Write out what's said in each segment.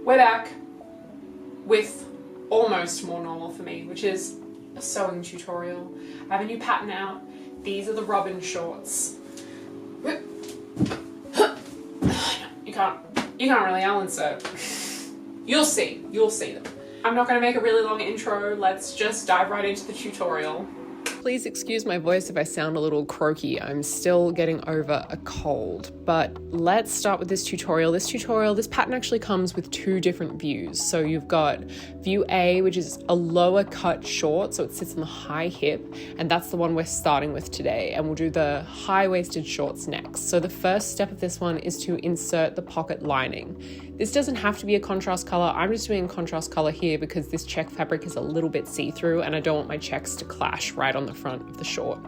We're back with almost more normal for me, which is a sewing tutorial. I have a new pattern out. These are the Robin shorts. You can't really Allen sew. You'll see them. I'm not going to make a really long intro. Let's just dive right into the tutorial. Please excuse my voice if I sound a little croaky. I'm still getting over a cold, but let's start with this tutorial. This pattern actually comes with two different views. So you've got view A, which is a lower cut short, so it sits on the high hip, and that's the one we're starting with today, and we'll do the high-waisted shorts next. So the first step of this one is to insert the pocket lining. This doesn't have to be a contrast color. I'm just doing a contrast color here because this check fabric is a little bit see-through and I don't want my checks to clash right on the front of the short.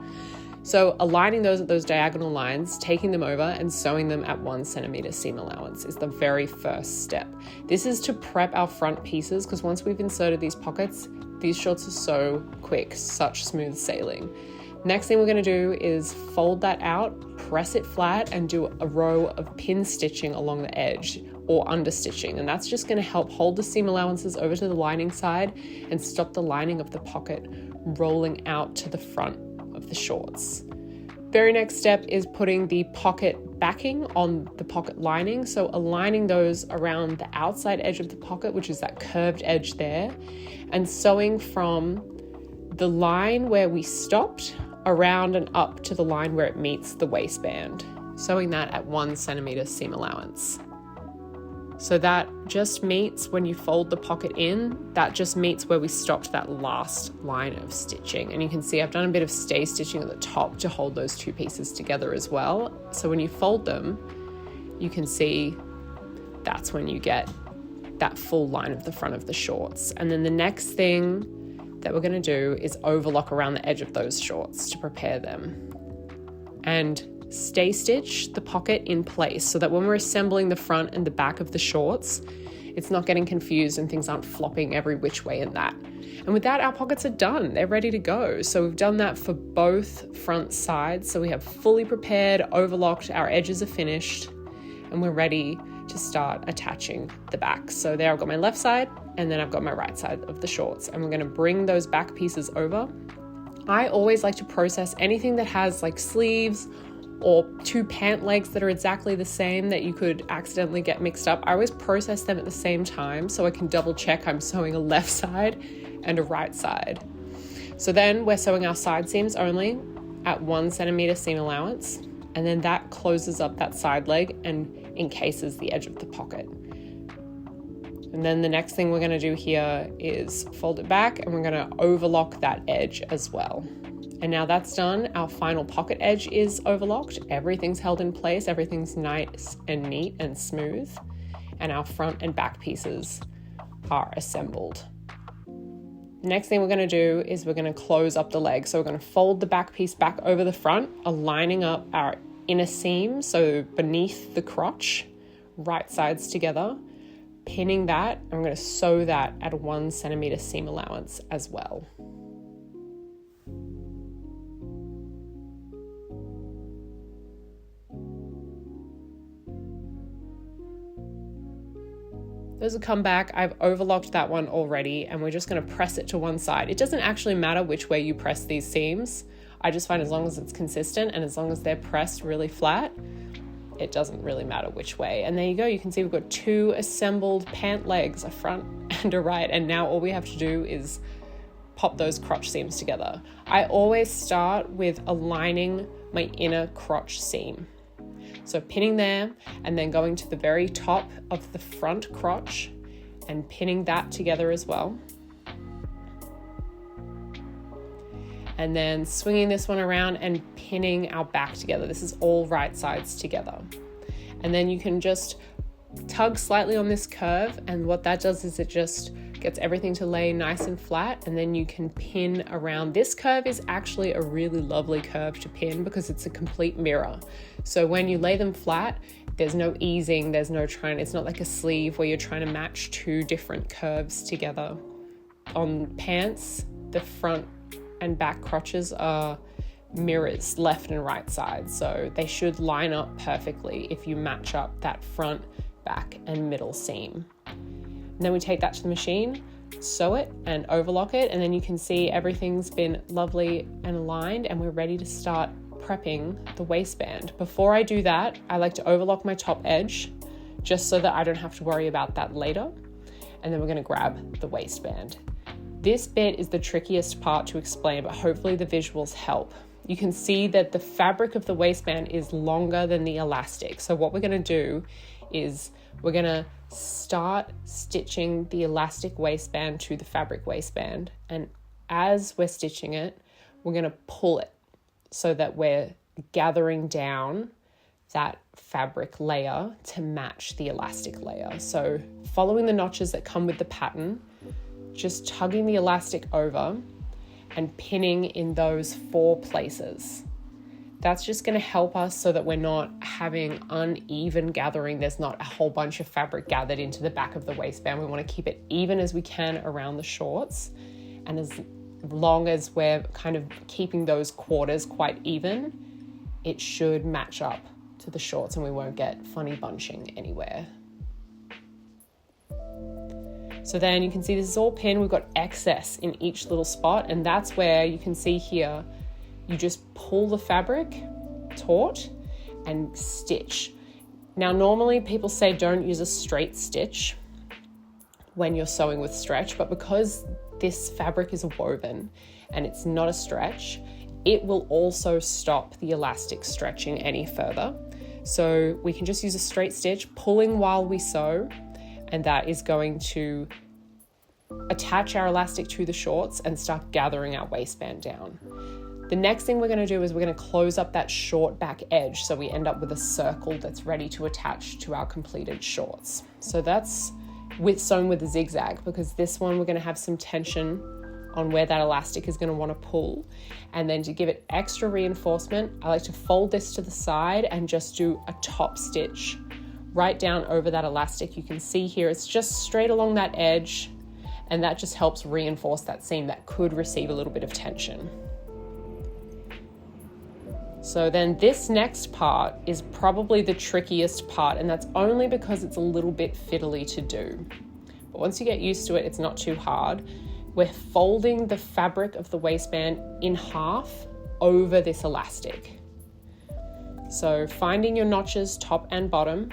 So aligning those at those diagonal lines, taking them over and sewing them at 1 centimeter seam allowance is the very first step. This is to prep our front pieces because once we've inserted these pockets, these shorts are so quick, such smooth sailing. Next thing we're going to do is fold that out, press it flat, and do a row of pin stitching along the edge or understitching, and that's just going to help hold the seam allowances over to the lining side and stop the lining of the pocket rolling out to the front of the shorts. Very next step is putting the pocket backing on the pocket lining, so aligning those around the outside edge of the pocket, which is that curved edge there, and sewing from the line where we stopped around and up to the line where it meets the waistband, sewing that at 1 centimeter seam allowance. So that just meets, when you fold the pocket in, that just meets where we stopped that last line of stitching. And you can see I've done a bit of stay stitching at the top to hold those two pieces together as well. So when you fold them, you can see that's when you get that full line of the front of the shorts. And then the next thing that we're going to do is overlock around the edge of those shorts to prepare them. And stay stitch the pocket in place so that when we're assembling the front and the back of the shorts, it's not getting confused and things aren't flopping every which way in that. And with that, our pockets are done. They're ready to go. So we've done that for both front sides. So we have fully prepared, overlocked, our edges are finished, and we're ready to start attaching the back. So there I've got my left side and then I've got my right side of the shorts, and we're going to bring those back pieces over. I always like to process anything that has like sleeves or two pant legs that are exactly the same that you could accidentally get mixed up. I always process them at the same time so I can double check I'm sewing a left side and a right side. So then we're sewing our side seams only at 1 centimeter seam allowance, and then that closes up that side leg and encases the edge of the pocket. And then the next thing we're going to do here is fold it back, and we're going to overlock that edge as well. And now that's done, our final pocket edge is overlocked. Everything's held in place, everything's nice and neat and smooth, and our front and back pieces are assembled. The next thing we're going to do is we're going to close up the leg. So we're going to fold the back piece back over the front, aligning up our inner seam, so beneath the crotch, right sides together, pinning that, and I'm going to sew that at a 1 centimeter seam allowance as well. Those will come back. I've overlocked that one already, and we're just going to press it to one side. It doesn't actually matter which way you press these seams. I just find as long as it's consistent and as long as they're pressed really flat, it doesn't really matter which way. And there you go. You can see we've got two assembled pant legs, a front and a right. And now all we have to do is pop those crotch seams together. I always start with aligning my inner crotch seam. So pinning there and then going to the very top of the front crotch and pinning that together as well. And then swinging this one around and pinning our back together. This is all right sides together. And then you can just tug slightly on this curve, and what that does is it just gets everything to lay nice and flat, and then you can pin around. This curve is actually a really lovely curve to pin because it's a complete mirror. So when you lay them flat, there's no easing, there's no trying, it's not like a sleeve where you're trying to match two different curves together. On pants, the front and back crotches are mirrors, left and right side, so they should line up perfectly if you match up that front, back and middle seam. And then we take that to the machine, sew it and overlock it, and then you can see everything's been lovely and aligned, and we're ready to start prepping the waistband. Before I do that, I like to overlock my top edge just so that I don't have to worry about that later. And then we're going to grab the waistband. This bit is the trickiest part to explain, but hopefully the visuals help. You can see that the fabric of the waistband is longer than the elastic. So what we're going to do is we're going to start stitching the elastic waistband to the fabric waistband. And as we're stitching it, we're going to pull it so that we're gathering down that fabric layer to match the elastic layer. So following the notches that come with the pattern, just tugging the elastic over and pinning in those 4 places. That's just going to help us so that we're not having uneven gathering. There's not a whole bunch of fabric gathered into the back of the waistband. We want to keep it even as we can around the shorts. And as long as we're kind of keeping those quarters quite even, it should match up to the shorts and we won't get funny bunching anywhere. So then you can see this is all pinned. We've got excess in each little spot, and that's where you can see here, you just pull the fabric taut and stitch. Now, normally people say don't use a straight stitch when you're sewing with stretch, but because this fabric is a woven and it's not a stretch, it will also stop the elastic stretching any further. So we can just use a straight stitch, pulling while we sew, and that is going to attach our elastic to the shorts and start gathering our waistband down. The next thing we're going to do is we're going to close up that short back edge so we end up with a circle that's ready to attach to our completed shorts. So that's sewn with a zigzag, because this one we're going to have some tension on where that elastic is going to want to pull. And then to give it extra reinforcement, I like to fold this to the side and just do a top stitch right down over that elastic. You can see here it's just straight along that edge, and that just helps reinforce that seam that could receive a little bit of tension. So then this next part is probably the trickiest part, and that's only because it's a little bit fiddly to do. But once you get used to it, it's not too hard. We're folding the fabric of the waistband in half over this elastic. So finding your notches top and bottom,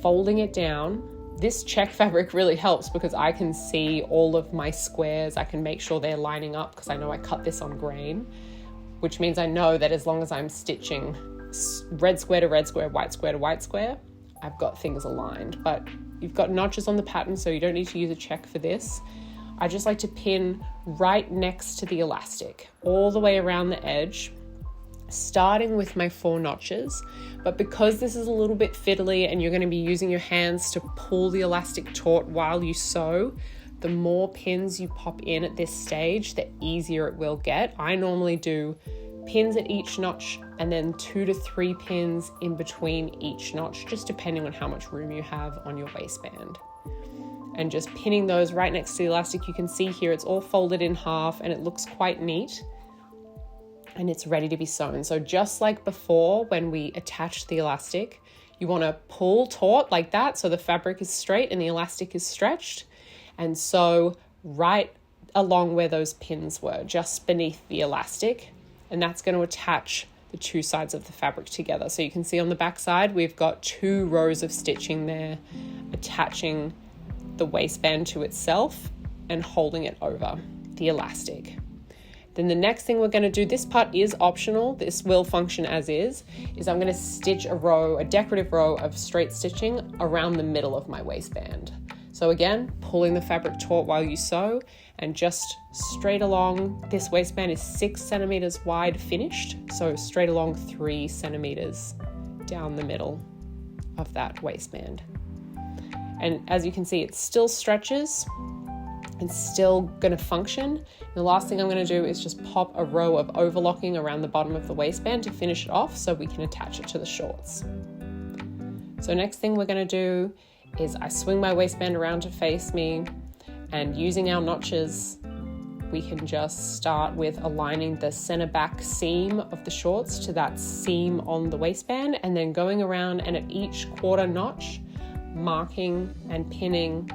folding it down. This check fabric really helps because I can see all of my squares. I can make sure they're lining up because I know I cut this on grain, which means I know that as long as I'm stitching red square to red square, white square to white square, I've got things aligned. But you've got notches on the pattern, so you don't need to use a check for this. I just like to pin right next to the elastic, all the way around the edge, starting with my 4 notches. But because this is a little bit fiddly and you're going to be using your hands to pull the elastic taut while you sew, the more pins you pop in at this stage, the easier it will get. I normally do pins at each notch and then 2 to 3 pins in between each notch, just depending on how much room you have on your waistband. And just pinning those right next to the elastic. You can see here it's all folded in half and it looks quite neat. And it's ready to be sewn. So just like before, when we attach the elastic, you want to pull taut like that so the fabric is straight and the elastic is stretched, and sew right along where those pins were, just beneath the elastic, and that's going to attach the 2 sides of the fabric together. So you can see on the back side we've got 2 rows of stitching there, attaching the waistband to itself and holding it over the elastic. Then the next thing we're going to do, this part is optional, this will function as is I'm going to stitch a decorative row of straight stitching around the middle of my waistband. So again, pulling the fabric taut while you sew and just straight along. This waistband is 6 centimeters wide finished, so straight along 3 centimeters down the middle of that waistband. And as you can see, it still stretches. It's still going to function. The last thing I'm going to do is just pop a row of overlocking around the bottom of the waistband to finish it off so we can attach it to the shorts. So next thing we're going to do is I swing my waistband around to face me, and using our notches, we can just start with aligning the center back seam of the shorts to that seam on the waistband, and then going around and at each quarter notch, marking and pinning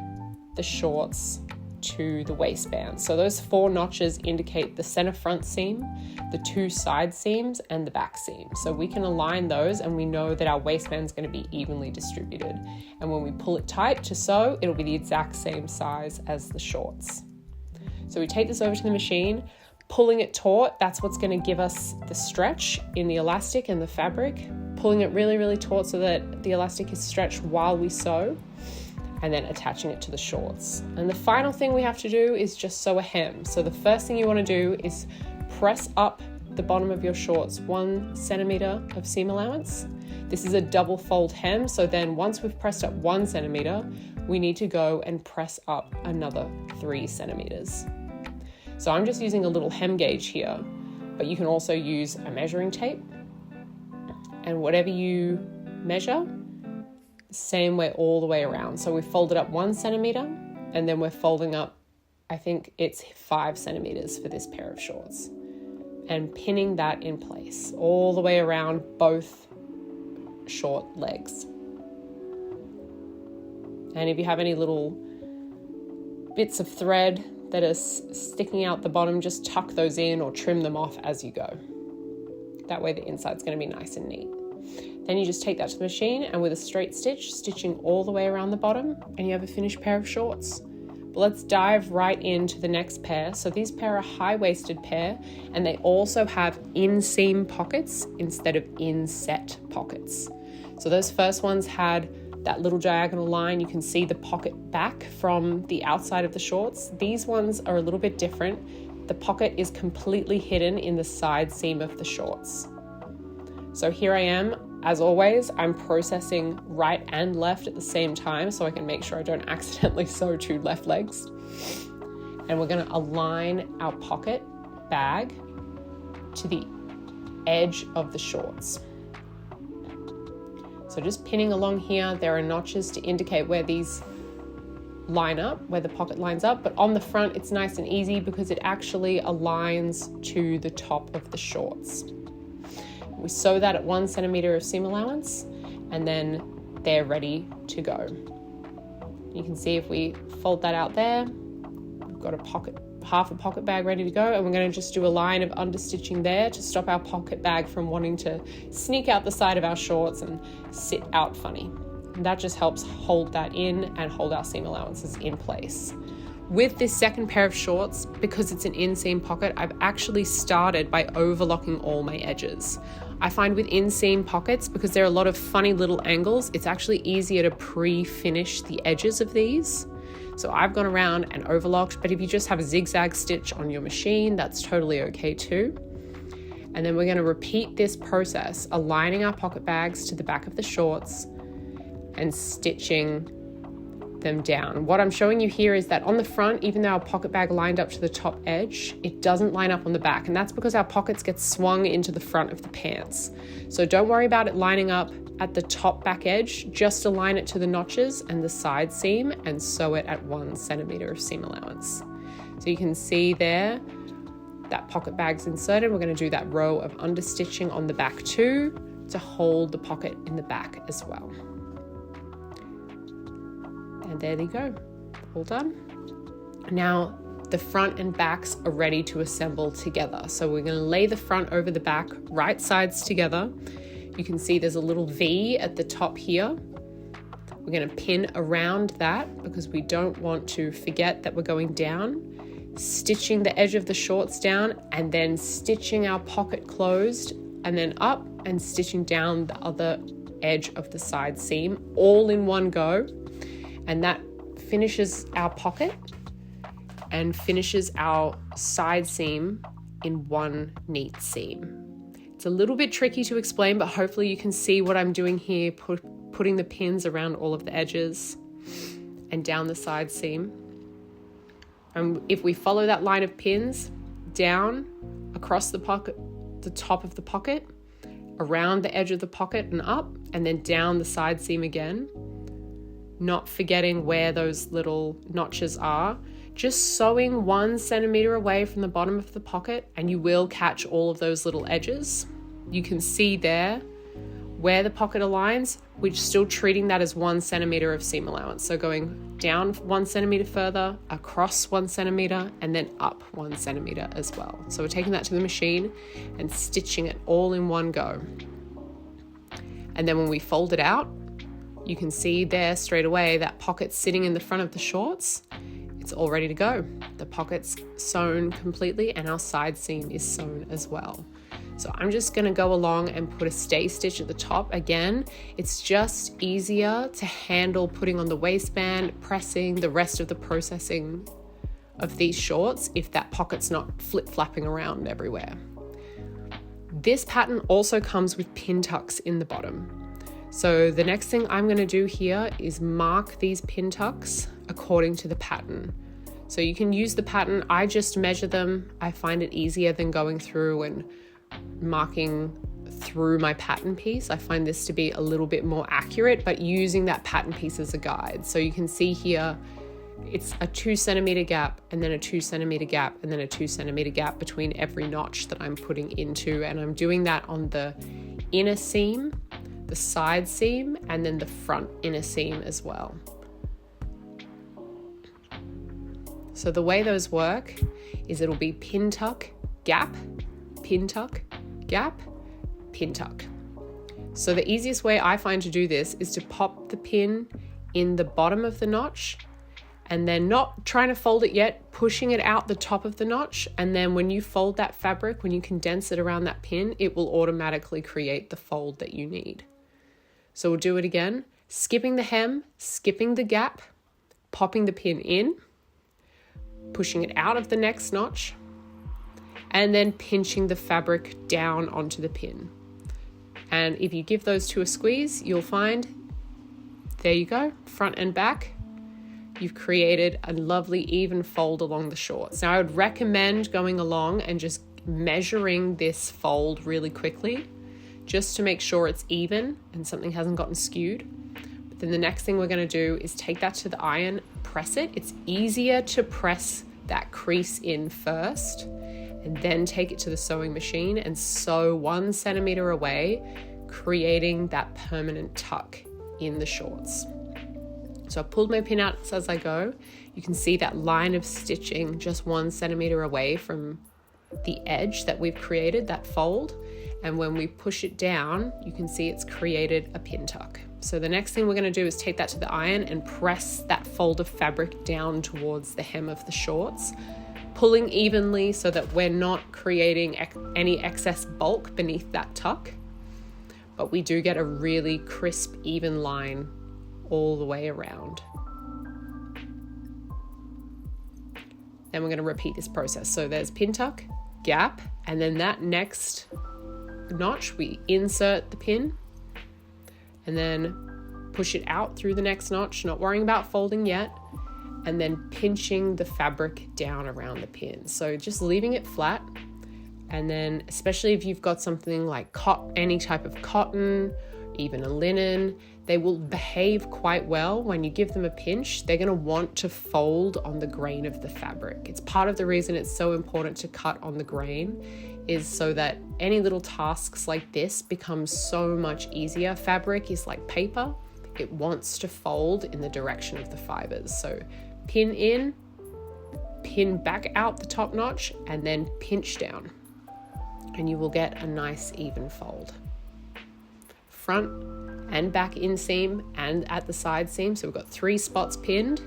the shorts to the waistband. So those 4 notches indicate the center front seam, the 2 side seams, and the back seam. So we can align those and we know that our waistband is going to be evenly distributed. And when we pull it tight to sew, it'll be the exact same size as the shorts. So we take this over to the machine, pulling it taut, that's what's going to give us the stretch in the elastic and the fabric. Pulling it really, really taut so that the elastic is stretched while we sew, and then attaching it to the shorts. And the final thing we have to do is just sew a hem. So the first thing you want to do is press up the bottom of your shorts 1 centimeter of seam allowance. This is a double fold hem, so then once we've pressed up 1 centimeter, we need to go and press up another 3 centimeters. So I'm just using a little hem gauge here, but you can also use a measuring tape, and whatever you measure, same way all the way around. So we folded up 1 centimeter, and then we're folding up, I think it's 5 centimeters for this pair of shorts, and pinning that in place all the way around both short legs. And if you have any little bits of thread that are sticking out the bottom, just tuck those in or trim them off as you go. That way the inside's going to be nice and neat. Then you just take that to the machine, and with a straight stitch, stitching all the way around the bottom, and you have a finished pair of shorts. But let's dive right into the next pair. So these pair are a high-waisted pair, and they also have inseam pockets instead of inset pockets. So those first ones had that little diagonal line. You can see the pocket back from the outside of the shorts. These ones are a little bit different. The pocket is completely hidden in the side seam of the shorts. So here I am. As always, I'm processing right and left at the same time so I can make sure I don't accidentally sew 2 left legs. And we're going to align our pocket bag to the edge of the shorts. So just pinning along here, there are notches to indicate where these line up, where the pocket lines up, but on the front it's nice and easy because it actually aligns to the top of the shorts. We sew that at 1 centimeter of seam allowance, and then they're ready to go. You can see if we fold that out there, we've got half a pocket bag ready to go, and we're going to just do a line of understitching there to stop our pocket bag from wanting to sneak out the side of our shorts and sit out funny. And that just helps hold that in and hold our seam allowances in place. With this second pair of shorts, because it's an inseam pocket, I've actually started by overlocking all my edges. I find with inseam pockets, because there are a lot of funny little angles, it's actually easier to pre-finish the edges of these. So I've gone around and overlocked, but if you just have a zigzag stitch on your machine, that's totally okay too. And then we're going to repeat this process, aligning our pocket bags to the back of the shorts and stitching them down. What I'm showing you here is that on the front, even though our pocket bag lined up to the top edge, it doesn't line up on the back, and that's because our pockets get swung into the front of the pants. So don't worry about it lining up at the top back edge, just align it to the notches and the side seam and sew it at 1 centimeter of seam allowance. So you can see there that pocket bag's inserted. We're going to do that row of understitching on the back too to hold the pocket in the back as well. And there they go, all done. Now the front and backs are ready to assemble together. So we're going to lay the front over the back, right sides together. You can see there's a little V at the top here. We're going to pin around that because we don't want to forget that we're going down, stitching the edge of the shorts down and then stitching our pocket closed and then up and stitching down the other edge of the side seam all in one go. And that finishes our pocket and finishes our side seam in one neat seam. It's a little bit tricky to explain, but hopefully you can see what I'm doing here, putting the pins around all of the edges and down the side seam. And if we follow that line of pins down across the pocket, the top of the pocket, around the edge of the pocket and up, and then down the side seam again, not forgetting where those little notches are, just sewing 1 centimeter away from the bottom of the pocket and you will catch all of those little edges. You can see there Where the pocket aligns, we're still treating that as 1 centimeter of seam allowance. So going down 1 centimeter further, across 1 centimeter, and then up 1 centimeter as well. So we're taking that to the machine and stitching it all in one go. And then when we fold it out, you can see there straight away that pocket sitting in the front of the shorts. It's all ready to go. The pocket's sewn completely and our side seam is sewn as well. So I'm just gonna go along and put a stay stitch at the top. Again, it's just easier to handle putting on the waistband, pressing, the rest of the processing of these shorts if that pocket's not flip-flapping around everywhere. This pattern also comes with pin tucks in the bottom. So the next thing I'm gonna do here is mark these pin tucks according to the pattern. So you can use the pattern, I just measure them. I find it easier than going through and marking through my pattern piece. I find this to be a little bit more accurate, but using that pattern piece as a guide. So you can see here, it's a 2 centimeter gap and then a 2 centimeter gap and then a 2 centimeter gap between every notch that I'm putting into. And I'm doing that on the inner seam, the side seam, and then the front inner seam as well. So the way those work is it'll be pin tuck, gap, pin tuck, gap, pin tuck. So the easiest way I find to do this is to pop the pin in the bottom of the notch and then not trying to fold it yet, pushing it out the top of the notch. And then when you fold that fabric, when you condense it around that pin, it will automatically create the fold that you need. So we'll do it again, skipping the hem, skipping the gap, popping the pin in, pushing it out of the next notch, and then pinching the fabric down onto the pin. And if you give those two a squeeze, you'll find, there you go, front and back. You've created a lovely even fold along the shorts. Now I would recommend going along and just measuring this fold really quickly, just to make sure it's even and something hasn't gotten skewed. But then the next thing we're gonna do is take that to the iron, press it. It's easier to press that crease in first, and then take it to the sewing machine and sew 1 centimeter away, creating that permanent tuck in the shorts. So I pulled my pin out as I go. You can see that line of stitching just 1 centimeter away from the edge that we've created, that fold. And when we push it down, you can see it's created a pin tuck. So the next thing we're gonna do is take that to the iron and press that fold of fabric down towards the hem of the shorts, pulling evenly so that we're not creating any excess bulk beneath that tuck, but we do get a really crisp, even line all the way around. Then we're going to repeat this process. So there's pin tuck, gap, and then that next notch, we insert the pin and then push it out through the next notch, not worrying about folding yet, and then pinching the fabric down around the pin. So just leaving it flat. And then especially if you've got something like any type of cotton, even a linen, they will behave quite well when you give them a pinch. They're going to want to fold on the grain of the fabric. It's part of the reason it's so important to cut on the grain, is so that any little tasks like this become so much easier. Fabric is like paper. It wants to fold in the direction of the fibers. So pin in, pin back out the top notch, and then pinch down. And you will get a nice even fold. Front and back inseam and at the side seam. So we've got 3 spots pinned.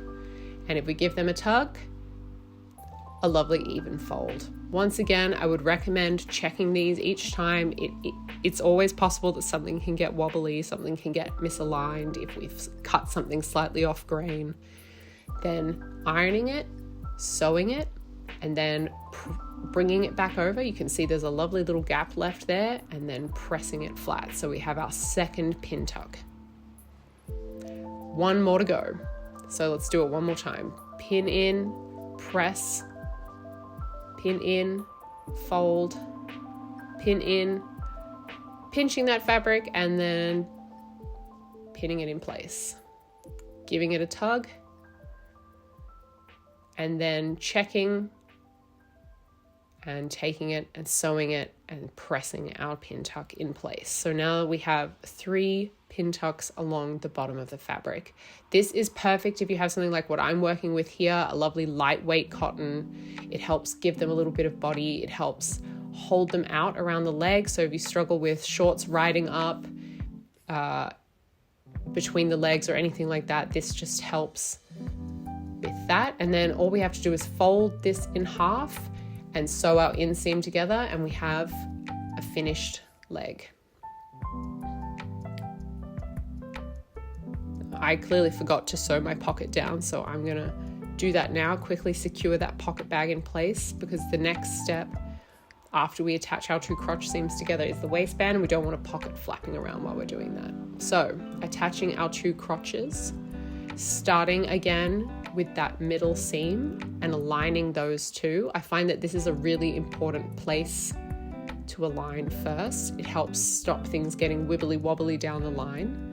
And if we give them a tug, a lovely even fold. Once again, I would recommend checking these each time. It's always possible that something can get wobbly, something can get misaligned if we've cut something slightly off grain. Then ironing it, sewing it, and then bringing it back over. You can see there's a lovely little gap left there, and then pressing it flat. So we have our second pin tuck. 1 more to go. So let's do it one more time. Pin in, press, pin in, fold, pin in, pinching that fabric, and then pinning it in place. Giving it a tug, and then checking and taking it and sewing it and pressing our pin tuck in place. So now we have 3 pin tucks along the bottom of the fabric. This is perfect if you have something like what I'm working with here, a lovely lightweight cotton. It helps give them a little bit of body. It helps hold them out around the legs. So if you struggle with shorts riding up between the legs or anything like that, this just helps with that. And then all we have to do is fold this in half and sew our inseam together, and we have a finished leg. I clearly forgot to sew my pocket down, so I'm gonna do that now, quickly secure that pocket bag in place, because the next step after we attach our 2 crotch seams together is the waistband, and we don't want a pocket flapping around while we're doing that. So attaching our 2 crotches, starting again with that middle seam and aligning those 2. I find that this is a really important place to align first. It helps stop things getting wibbly wobbly down the line.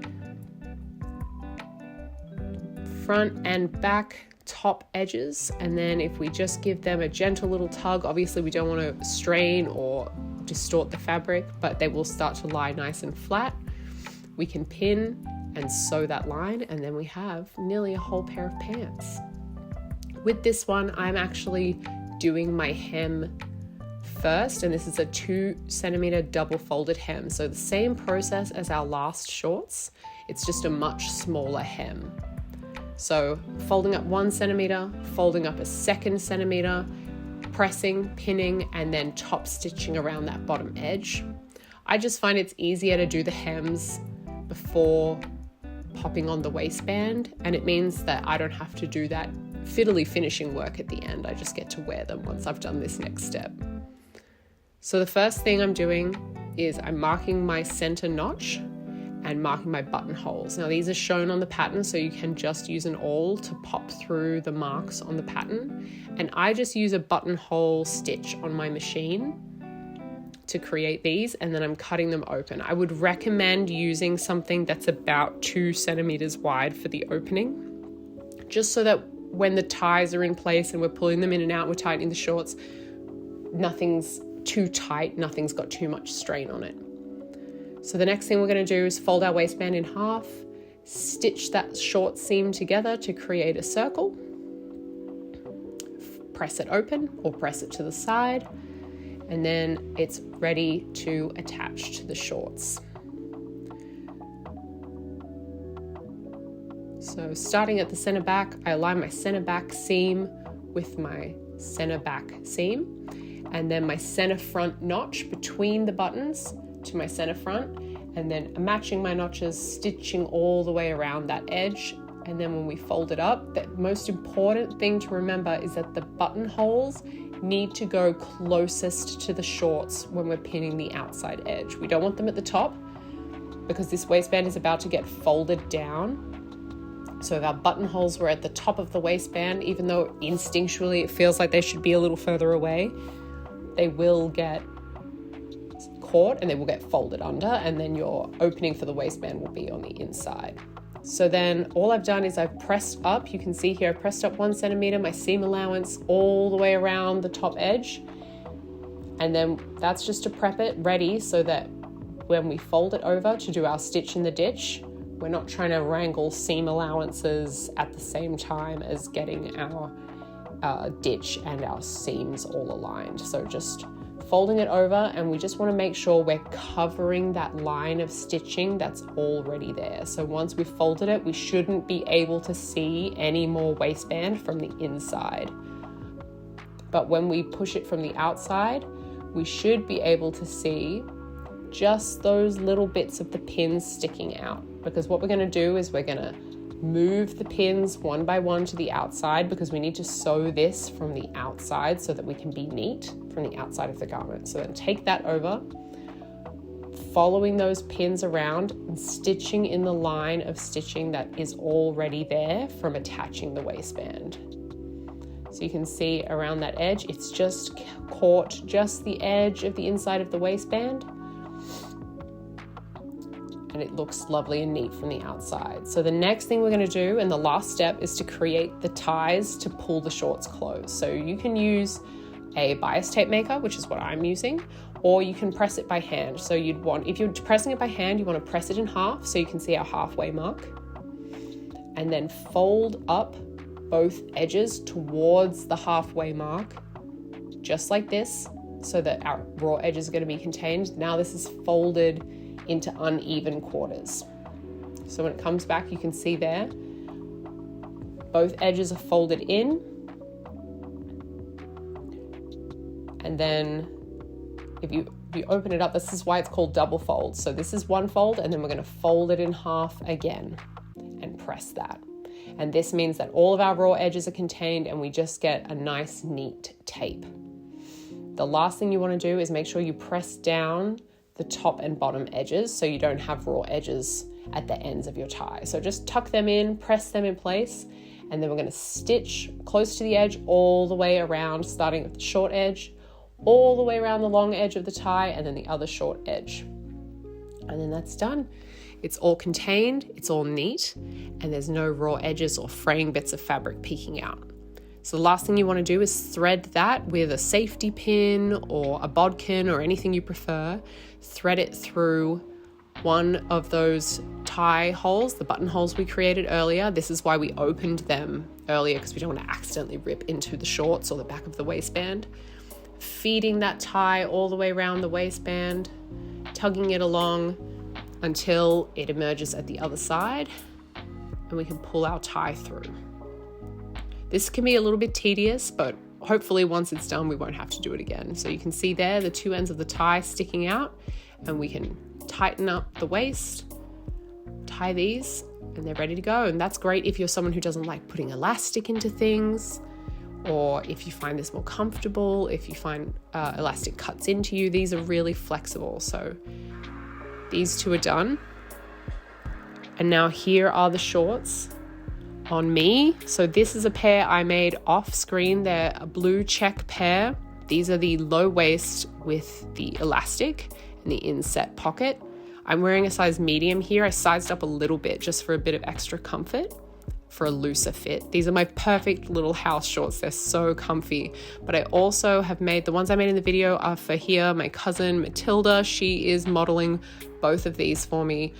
Front and back top edges, and then if we just give them a gentle little tug, obviously we don't want to strain or distort the fabric, but they will start to lie nice and flat. We can pin and sew that line, and then we have nearly a whole pair of pants. With this one, I'm actually doing my hem first, and this is a 2 centimeter double folded hem. So the same process as our last shorts, it's just a much smaller hem. So folding up 1 centimeter, folding up a 2 centimeter, pressing, pinning, and then top stitching around that bottom edge. I just find it's easier to do the hems before popping on the waistband, and it means that I don't have to do that fiddly finishing work at the end. I just get to wear them once I've done this next step. So the first thing I'm doing is I'm marking my center notch and marking my buttonholes. Now these are shown on the pattern, so you can just use an awl to pop through the marks on the pattern. And I just use a buttonhole stitch on my machine to create these, and then I'm cutting them open. I would recommend using something that's about 2 centimeters wide for the opening, just so that when the ties are in place and we're pulling them in and out, we're tightening the shorts, nothing's too tight, nothing's got too much strain on it. So the next thing we're going to do is fold our waistband in half, stitch that short seam together to create a circle, press it open or press it to the side, and then it's ready to attach to the shorts. So starting at the center back, I align my center back seam with my center back seam, and then my center front notch between the buttons to my center front, and then matching my notches, stitching all the way around that edge. And then when we fold it up, the most important thing to remember is that the buttonholes need to go closest to the shorts when we're pinning the outside edge. We don't want them at the top, because this waistband is about to get folded down. So if our buttonholes were at the top of the waistband, even though instinctually it feels like they should be a little further away, they will get caught and they will get folded under, and then your opening for the waistband will be on the inside. So then all I've done is I've pressed up. You can see here I pressed up 1 centimeter, my seam allowance all the way around the top edge, and then that's just to prep it ready so that when we fold it over to do our stitch in the ditch, we're not trying to wrangle seam allowances at the same time as getting our ditch and our seams all aligned. So just folding it over, and we just want to make sure we're covering that line of stitching that's already there. So once we've folded it, we shouldn't be able to see any more waistband from the inside. But when we push it from the outside, we should be able to see just those little bits of the pins sticking out, because what we're going to do is we're going to move the pins one by one to the outside, because we need to sew this from the outside so that we can be neat from the outside of the garment. So then take that over, following those pins around and stitching in the line of stitching that is already there from attaching the waistband. So you can see around that edge, it's just caught just the edge of the inside of the waistband, and it looks lovely and neat from the outside. So the next thing we're going to do, and the last step, is to create the ties to pull the shorts closed. So you can use a bias tape maker, which is what I'm using, or you can press it by hand. So if you're pressing it by hand, you want to press it in half so you can see our halfway mark, and then fold up both edges towards the halfway mark, just like this, so that our raw edges are going to be contained. Now this is folded into uneven quarters. So when it comes back, you can see there, both edges are folded in. And then if you open it up, this is why it's called double fold. So this is one fold, and then we're going to fold it in half again and press that. And this means that all of our raw edges are contained and we just get a nice, neat tape. The last thing you want to do is make sure you press down the top and bottom edges so you don't have raw edges at the ends of your tie. So just tuck them in, press them in place, and then we're going to stitch close to the edge all the way around, starting at the short edge, all the way around the long edge of the tie, and then the other short edge. And then that's done. It's all contained, it's all neat, and there's no raw edges or fraying bits of fabric peeking out. So the last thing you want to do is thread that with a safety pin or a bodkin or anything you prefer. Thread it through one of those tie holes, the buttonholes we created earlier. This is why we opened them earlier, because we don't want to accidentally rip into the shorts or the back of the waistband. Feeding that tie all the way around the waistband, tugging it along until it emerges at the other side, and we can pull our tie through. This can be a little bit tedious, but hopefully once it's done, we won't have to do it again. So you can see there the two ends of the tie sticking out, and we can tighten up the waist, tie these, and they're ready to go. And that's great if you're someone who doesn't like putting elastic into things, or if you find this more comfortable, if you find elastic cuts into you. These are really flexible. So these two are done. And now here are the shorts on me. So this is a pair I made off screen. They're a blue check pair. These are the low waist with the elastic and the inset pocket. I'm wearing a size medium here. I sized up a little bit just for a bit of extra comfort, for a looser fit. These are my perfect little house shorts. They're so comfy. But I also have made, the ones I made in the video are for here, my cousin Matilda. She is modeling both of these for me.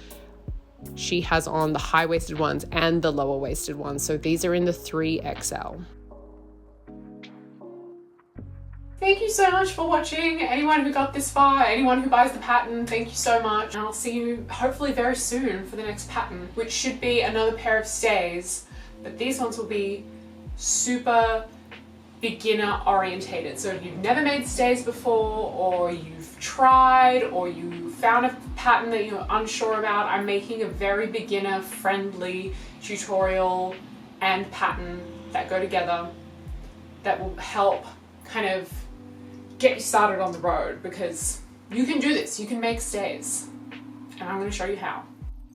She has on the high-waisted ones and the lower-waisted ones. So these are in the 3XL. Thank you so much for watching. Anyone who got this far, anyone who buys the pattern, thank you so much. And I'll see you hopefully very soon for the next pattern, which should be another pair of stays, but these ones will be super beginner orientated. So if you've never made stays before, or you've tried, or you found a pattern that you're unsure about, I'm making a very beginner friendly tutorial and pattern that go together that will help kind of get you started on the road, because you can do this, you can make stays, and I'm going to show you how.